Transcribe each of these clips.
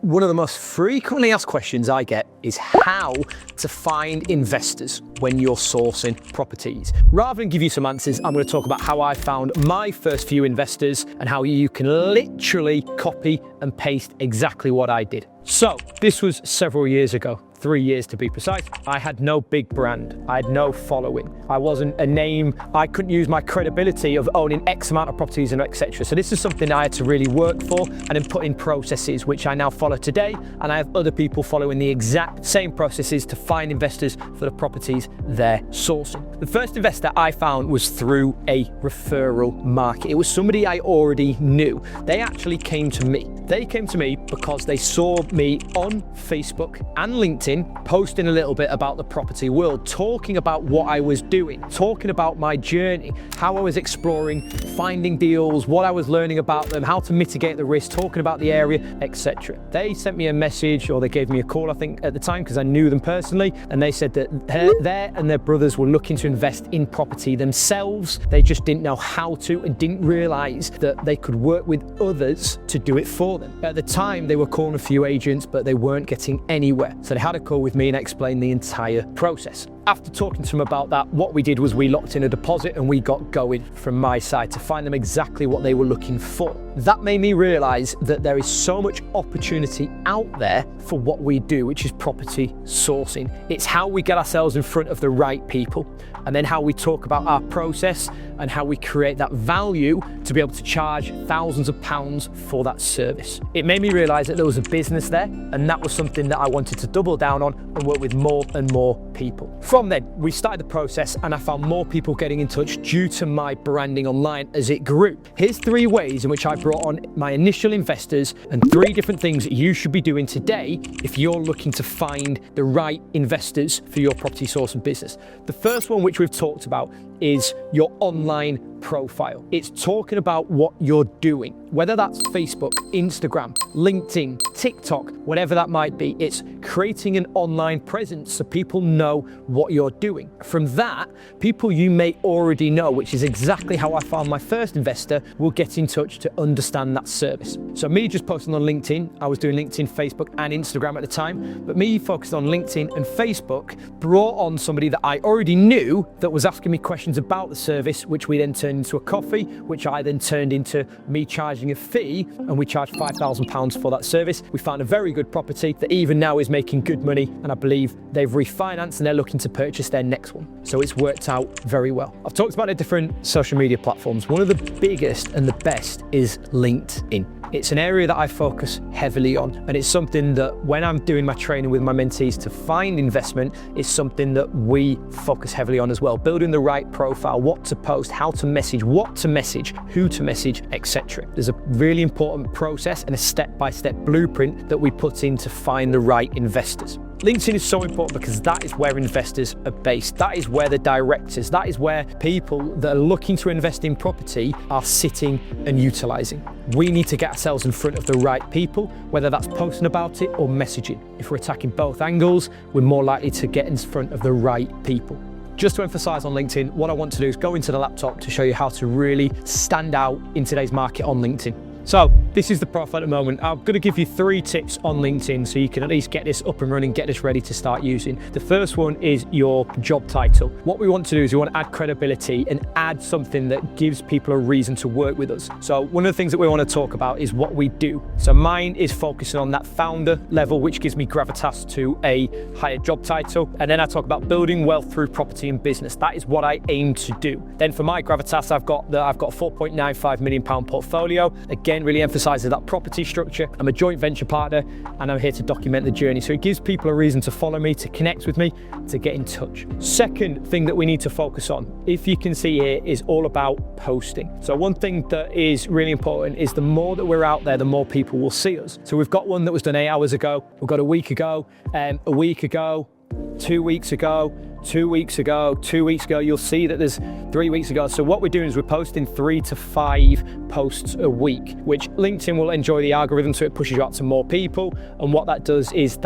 One of the most frequently asked questions I get is how to find investors when you're sourcing properties. Rather than give you some answers, I'm going to talk about how I found my first few investors and how you can literally copy and paste exactly what I did. So this was several years ago. 3 years to be precise. I had no big brand. I had no following. I wasn't a name. I couldn't use my credibility of owning X amount of properties and etc. So this is something I had to really work for and then put in processes which I now follow today. And I have other people following the exact same processes to find investors for the properties they're sourcing. The first investor I found was through a referral market. It was somebody I already knew. They actually came to me. They came to me because they saw me on Facebook and LinkedIn posting a little bit about the property world, talking about what I was doing, talking about my journey, how I was exploring, finding deals, what I was learning about them, how to mitigate the risk, talking about the area, etc. They sent me a message, or they gave me a call, I think, at the time, because I knew them personally, and they said that they and their brothers were looking to invest in property themselves. They just didn't know how to and didn't realize that they could work with others to do it for them. At the time, they were calling a few agents, but they weren't getting anywhere. So they had a call with me and explained the entire process. After talking to them about that, what we did was we locked in a deposit and we got going from my side to find them exactly what they were looking for. That made me realize that there is so much opportunity out there for what we do, which is property sourcing. It's how we get ourselves in front of the right people, and then how we talk about our process and how we create that value to be able to charge thousands of pounds for that service. It made me realize that there was a business there, and that was something that I wanted to double down on and work with more and more people. From then, we started the process and I found more people getting in touch due to my branding online as it grew. Here's 3 ways in which I brought on my initial investors and 3 different things that you should be doing today if you're looking to find the right investors for your property sourcing business. The first one, which we've talked about, is your online profile. It's talking about what you're doing, whether that's Facebook, Instagram, LinkedIn, TikTok, whatever that might be. It's creating an online presence so people know what you're doing. From that, people you may already know, which is exactly how I found my first investor, will get in touch to understand that service. So me just posting on LinkedIn, I was doing LinkedIn, Facebook and Instagram at the time, but me focused on LinkedIn and Facebook brought on somebody that I already knew that was asking me questions about the service, which we then turned into a coffee, which I then turned into me charging a fee, and we charged £5,000 for that service. We found a very good property that even now is making good money, and I believe they've refinanced and they're looking to purchase their next one. So it's worked out very well. I've talked about the different social media platforms. One of the biggest and the best is LinkedIn. It's an area that I focus heavily on, and it's something that when I'm doing my training with my mentees to find investment, is something that we focus heavily on as well. Building the right profile, what to post, how to message, what to message, who to message, etc. There's a really important process and a step-by-step blueprint that we put in to find the right investors. LinkedIn is so important because that is where investors are based. That is where the directors, that is where people that are looking to invest in property are sitting and utilizing. We need to get ourselves in front of the right people, whether that's posting about it or messaging. If we're attacking both angles, we're more likely to get in front of the right people. Just to emphasize on LinkedIn, what I want to do is go into the laptop to show you how to really stand out in today's market on LinkedIn. So this is the profile at the moment. I'm going to give you 3 tips on LinkedIn so you can at least get this up and running, get this ready to start using. The first one is your job title. What we want to do is we want to add credibility and add something that gives people a reason to work with us. So one of the things that we want to talk about is what we do. So mine is focusing on that founder level, which gives me gravitas to a higher job title. And then I talk about building wealth through property and business. That is what I aim to do. Then for my gravitas, I've got a £4.95 million portfolio. Again, really emphasizes that property structure. I'm a joint venture partner and I'm here to document the journey. So it gives people a reason to follow me, to connect with me, to get in touch. Second thing that we need to focus on, if you can see here, is all about posting. So one thing that is really important is the more that we're out there, the more people will see us. So we've got one that was done 8 hours ago, we've got a week ago, 2 weeks ago, 2 weeks ago, 2 weeks ago. You'll see that there's 3 weeks ago. So what we're doing is we're posting 3 to 5 posts a week, which LinkedIn will enjoy the algorithm, so it pushes you out to more people. And what that does is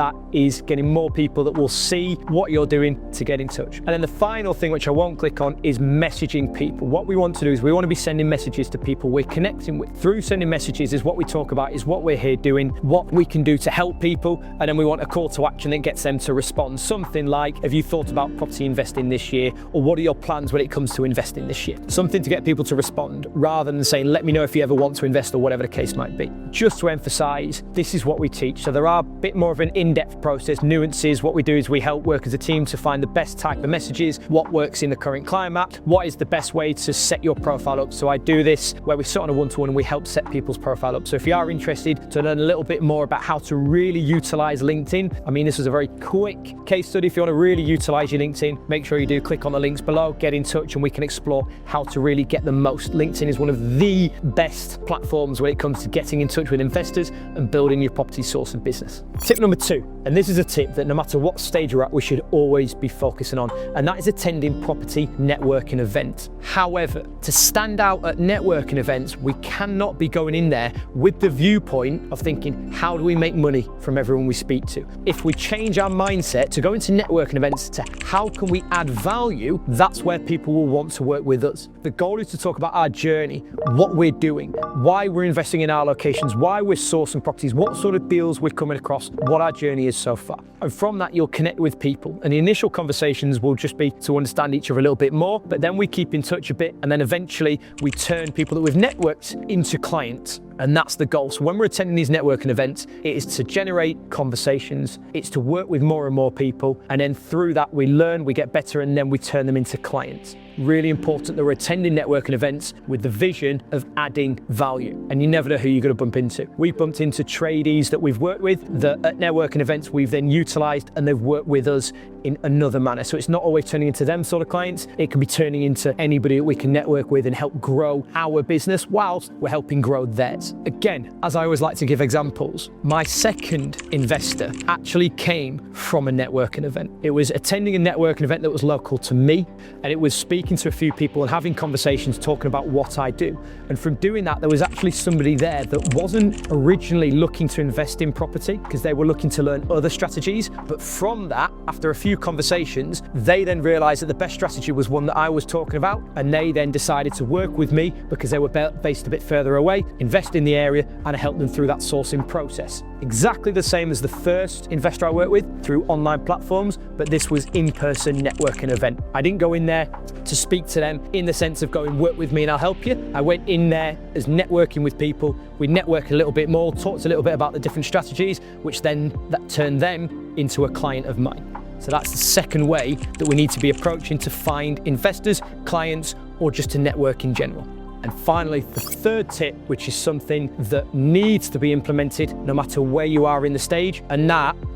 getting more people that will see what you're doing to get in touch. And then the final thing, which I won't click on, is messaging people. What we want to do is we want to be sending messages to people we're connecting with. Through sending messages is what we talk about, is what we're here doing, what we can do to help people, and then we want a call to action that gets them to respond. Something like, have you thought about property investing this year? Or what are your plans when it comes to investing this year? Something to get people to respond, rather than saying, let me know if you ever want to invest, or whatever the case might be. Just to emphasize, this is what we teach. So there are a bit more of an in-depth process, nuances. What we do is we help work as a team to find the best type of messages, what works in the current climate, what is the best way to set your profile up. So I do this where we sit on a one-to-one and we help set people's profile up. So if you are interested to learn a little bit more about how to really utilize LinkedIn, I mean, this was a very quick case study. If you want to really utilize your LinkedIn, make sure you do click on the links below, get in touch, and we can explore how to really get the most. LinkedIn is one of the best platforms when it comes to getting in touch with investors and building your property sourcing business. Tip number 2, and this is a tip that no matter what stage you're at, we should always be focusing on, and that is attending property networking events. However, to stand out at networking events, we cannot be going in there with the viewpoint of thinking, how do we make money from everyone we speak to? If we change our mindset to go into networking events to how can we add value, that's where people will want to work with us. The goal is to talk about our journey, what we're doing, why we're investing in our locations, why we're sourcing properties, what sort of deals we're coming across, what our journey is so far. And from that, you'll connect with people. And the initial conversations will just be to understand each other a little bit more, but then we keep in touch a bit, and then eventually we turn people that we've networked into clients. And that's the goal. So when we're attending these networking events, it is to generate conversations, it's to work with more and more people, and then through that we learn, we get better, and then we turn them into clients. Really important that we're attending networking events with the vision of adding value, and you never know who you're going to bump into. We've bumped into tradies that we've worked with that at networking events we've then utilized, and they've worked with us in another manner. So it's not always turning into them sort of clients, it can be turning into anybody that we can network with and help grow our business whilst we're helping grow theirs. Again, as I always like to give examples, my second investor actually came from a networking event. It was attending a networking event that was local to me, and it was speaking to a few people and having conversations talking about what I do. And from doing that, there was actually somebody there that wasn't originally looking to invest in property because they were looking to learn other strategies. But from that, after a few conversations, they then realized that the best strategy was one that I was talking about, and they then decided to work with me because they were based a bit further away, invest in the area, and I helped them through that sourcing process. Exactly the same as the first investor I worked with through online platforms, but this was in-person networking event. I didn't go in there to speak to them in the sense of going, work with me and I'll help you. I went in there as networking with people. We networked a little bit more, talked a little bit about the different strategies, which then that turned them into a client of mine. So that's the second way that we need to be approaching to find investors, clients, or just to network in general. And finally, the third tip, which is something that needs to be implemented no matter where you are in the stage, and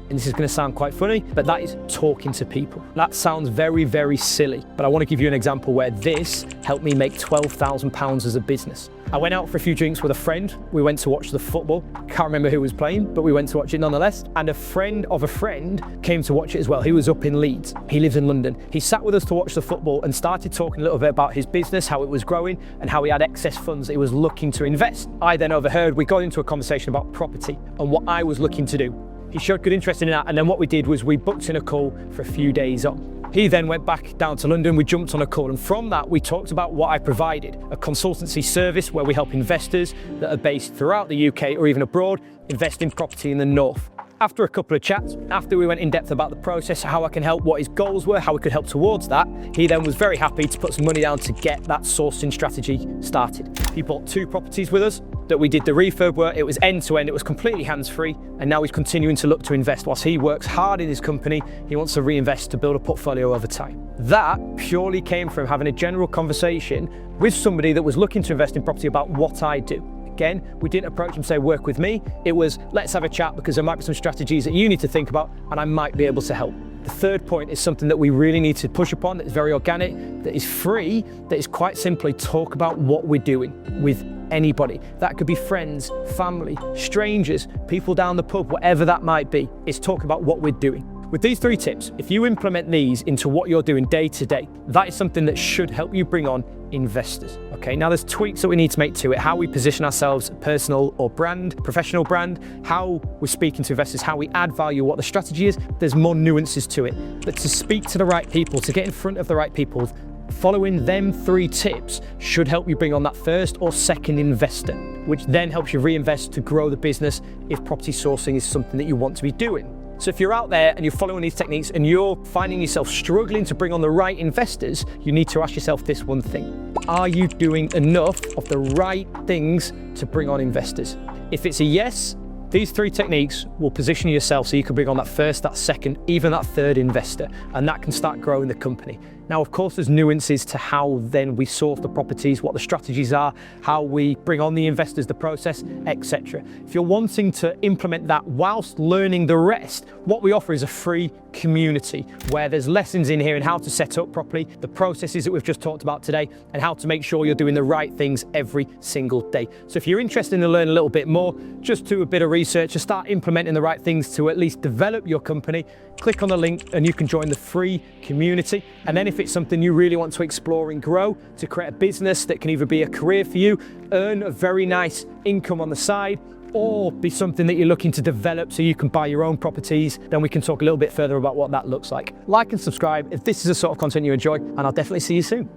this is going to sound quite funny, but that is talking to people. That sounds very, very silly, but I want to give you an example where this helped me make £12,000 as a business. I went out for a few drinks with a friend. We went to watch the football. Can't remember who was playing, but we went to watch it nonetheless. And a friend of a friend came to watch it as well. He was up in Leeds. He lives in London. He sat with us to watch the football and started talking a little bit about his business, how it was growing, and how he had excess funds that he was looking to invest. I then overheard, we got into a conversation about property and what I was looking to do. He showed good interest in that, and then what we did was we booked in a call for a few days on. He then went back down to London, we jumped on a call, and from that we talked about what I provided, a consultancy service where we help investors that are based throughout the UK or even abroad invest in property in the north. After a couple of chats, after we went in depth about the process, how I can help, what his goals were, how we could help towards that, he then was very happy to put some money down to get that sourcing strategy started. He bought 2 properties with us that we did the refurb work. It was end to end, it was completely hands-free, and now he's continuing to look to invest. Whilst he works hard in his company, he wants to reinvest to build a portfolio over time. That purely came from having a general conversation with somebody that was looking to invest in property about what I do. Again, we didn't approach him and say, work with me. It was, let's have a chat because there might be some strategies that you need to think about and I might be able to help. The third point is something that we really need to push upon, that is very organic, that is free, that is quite simply talk about what we're doing with anybody. That could be friends, family, strangers, people down the pub, whatever that might be. It's talk about what we're doing. With these 3 tips, if you implement these into what you're doing day to day, that is something that should help you bring on investors. Okay, now there's tweaks that we need to make to it, how we position ourselves, personal or brand, professional brand, how we're speaking to investors, how we add value, what the strategy is. There's more nuances to it. But to speak to the right people, to get in front of the right people, following them 3 tips should help you bring on that first or second investor, which then helps you reinvest to grow the business if property sourcing is something that you want to be doing. So if you're out there and you're following these techniques and you're finding yourself struggling to bring on the right investors, you need to ask yourself this one thing. Are you doing enough of the right things to bring on investors? If it's a yes, these 3 techniques will position yourself so you can bring on that first, that second, even that third investor, and that can start growing the company. Now, of course, there's nuances to how then we source the properties, what the strategies are, how we bring on the investors, the process, etc. If you're wanting to implement that whilst learning the rest, what we offer is a free community where there's lessons in here in how to set up properly, the processes that we've just talked about today, and how to make sure you're doing the right things every single day. So if you're interested in learning a little bit more, just do a bit of research and start implementing the right things to at least develop your company, click on the link and you can join the free community. And then if it's something you really want to explore and grow, to create a business that can either be a career for you, earn a very nice income on the side, or be something that you're looking to develop so you can buy your own properties, then we can talk a little bit further about what that looks like. Like and subscribe if this is the sort of content you enjoy, and I'll definitely see you soon.